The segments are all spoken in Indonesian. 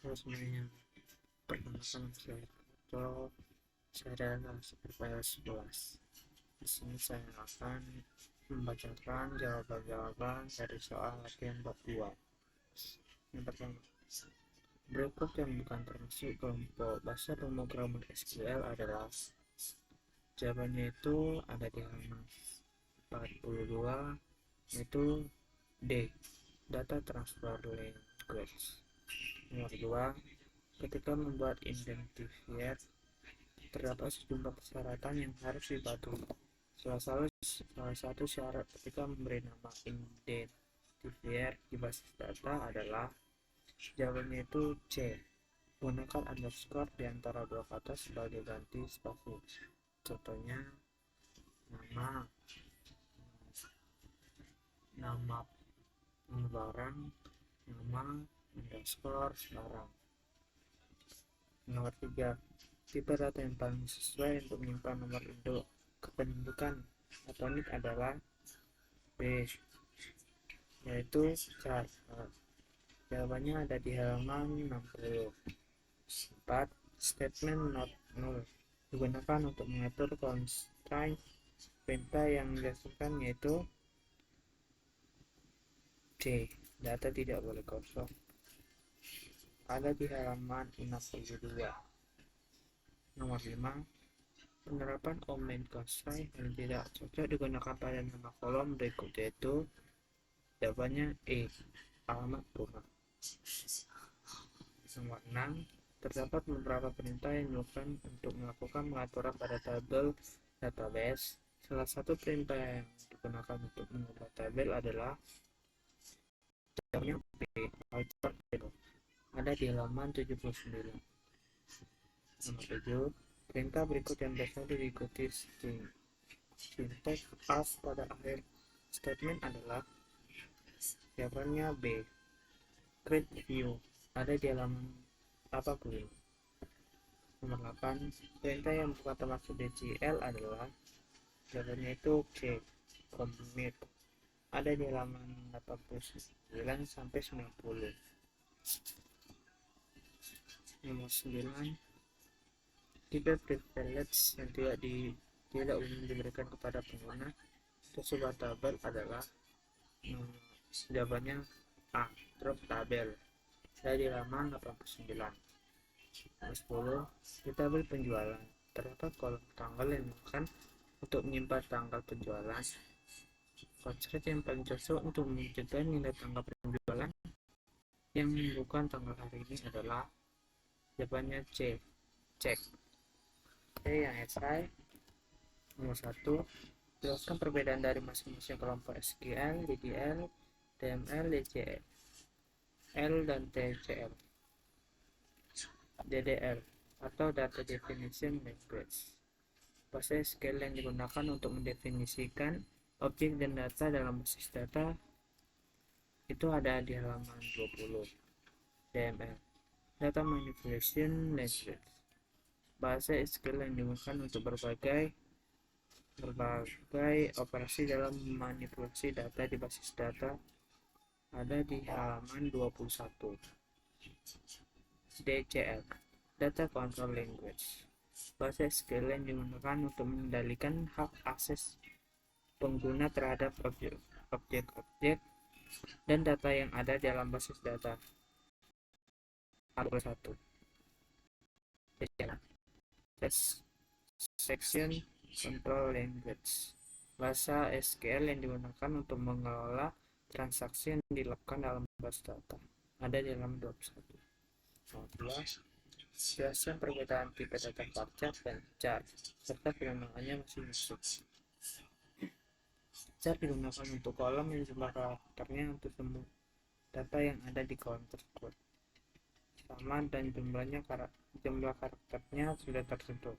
Semuanya, perkenalkan saya Toto. Saya adalah iOS 11. Di sini saya akan membacakan jawaban-jawaban dari soal latihan bab 2. Yang pertama, berikut yang bukan termasuk kelompok bahasa pemrograman SQL adalah. Jawabannya itu ada di halaman 42, yaitu D. Data Transfer Language. Nomor 2, ketika membuat identifier terdapat sejumlah persyaratan yang harus dipatuhi. Salah satu syarat ketika memberi nama identifier di basis data adalah. Jawabannya itu C. Gunakan underscore di antara dua kata sebagai ganti spasi. Contohnya nama, nama barang, nama underscore barang. Nomor 3, tipe data yang paling sesuai untuk menyimpan nomor induk kependudukan atau NIK adalah B, yaitu char. Jawabannya ada di halaman 60. 4, statement not null digunakan untuk mengatur constraint perintah yang dihasilkan, yaitu C, data tidak boleh kosong. Ada di halaman 62. Nomor 5, penerapan omen constraint yang tidak cocok digunakan pada nama kolom berikut, yaitu jawabannya E, alamat purna. Nomor 6, terdapat beberapa perintah yang dilakukan untuk melakukan pengaturan pada tabel database. Salah satu perintah yang digunakan untuk mengubah tabel adalah jawabannya B, alter table. Ada di halaman 79. Nomor 7, perintah berikut yang biasanya diikuti string. Syntax as pada akhir statement adalah. Jawabannya B, create view. Ada di halaman 80. Nomor 8, perintah yang bukan termasuk DCL adalah. Jawabannya itu C, commit. Ada di halaman 89 sampai 90. Nomor 9, tipe privilege yang tidak umum diberikan kepada pengguna untuk sebuah tabel adalah. Jawabannya A, drop tabel. Dari halaman 89. Nomor 10, di tabel penjualan terdapat kolom tanggal yang digunakan untuk menyimpan tanggal penjualan. Constraint yang paling cocok untuk menunjukkan nilai tanggal penjualan yang bukan tanggal hari ini adalah. Jawabannya C, cek. Oke, yang esai nomor 1, jelaskan perbedaan dari masing-masing kelompok SQL, DDL, DML, DCL, dan TCL. DDL atau Data Definition Language, bahasa SQL yang digunakan untuk mendefinisikan objek dan data dalam basis data, itu ada di halaman 20. DML, Data Manipulation Language, bahasa SQL yang digunakan untuk berbagai operasi dalam manipulasi data di basis data, ada di halaman 21. DCL, Data Control Language, bahasa SQL yang digunakan untuk mengendalikan hak akses pengguna terhadap objek-objek dan data yang ada dalam basis data. 21. Section Control Language, bahasa SQL yang digunakan untuk mengelola transaksi yang dilakukan dalam basis data, ada di dalam 21. Nomor 2, jelaskan perbedaan tipe data varchar dan char serta pengembangannya masing-masing. Char digunakan untuk kolom yang jumlah karakternya untuk semua data yang ada di kolom tersebut sama dan jumlah karakternya sudah tertentu,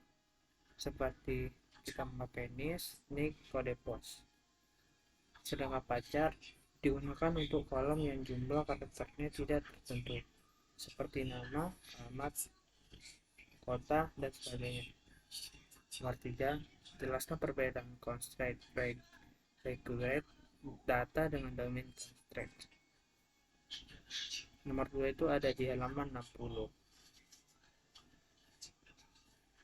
seperti kita memakai nick, kode pos. Sedangkan varchar digunakan untuk kolom yang jumlah karakternya tidak tertentu, seperti nama, alamat, kota, dan sebagainya. Nomor 3, jelaskan perbedaan constraint regulate data dengan domain constraint. Nomor 2 itu ada di halaman 60.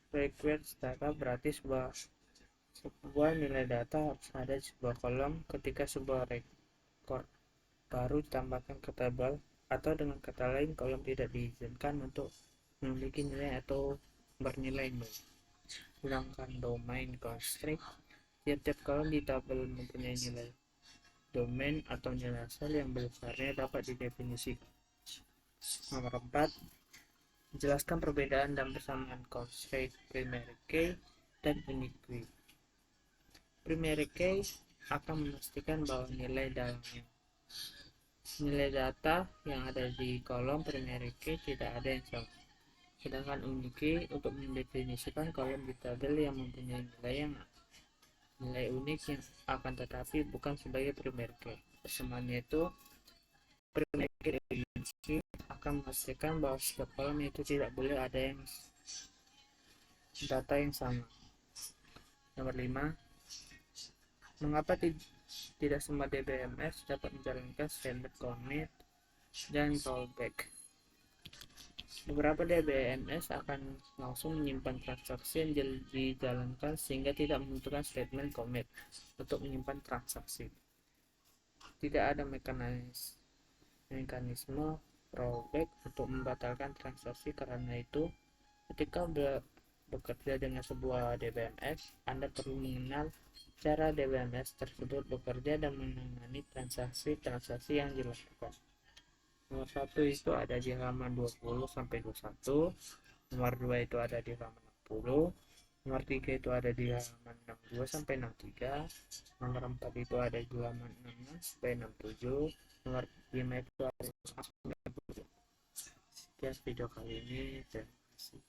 Request data berarti sebuah nilai data harus ada di sebuah kolom ketika sebuah rekor baru ditambahkan ke tabel, atau dengan kata lain kolom tidak diizinkan untuk memiliki nilai atau bernilai nol. Sedangkan domain constraint, tiap-tiap kolom di tabel mempunyai nilai domain atau nilai asal yang besarnya dapat didefinisikan. Nomor 4, jelaskan perbedaan dan persamaan constraint primary key dan unique key. Primary key akan memastikan bahwa nilai data yang ada di kolom primary key tidak ada yang sama. Sedangkan unique key untuk mendefinisikan kolom di tabel yang mempunyai nilai unik yang akan tetapi bukan sebagai primary key. Persamaannya itu, primary key akan memastikan bahwa setiap kolom itu tidak boleh ada yang data yang sama. Nomor 5, mengapa tidak semua DBMS dapat menjalankan standard commit dan rollback? Beberapa DBMS akan langsung menyimpan transaksi yang dijalankan sehingga tidak membutuhkan statement commit untuk menyimpan transaksi. Tidak ada mekanisme rollback untuk membatalkan transaksi. Karena itu, ketika bekerja dengan sebuah DBMS, Anda perlu mengenal cara DBMS tersebut bekerja dan menangani transaksi yang dilakukan. Nomor 1 itu ada di halaman 20 sampai 21. Nomor 2 itu ada di halaman 60. Nomor 3 itu ada di halaman 62 sampai 63. Nomor 4 itu ada di halaman 66 sampai 67. Nomor 5 itu ada di halaman 97. Sekian video kali ini. Terima kasih.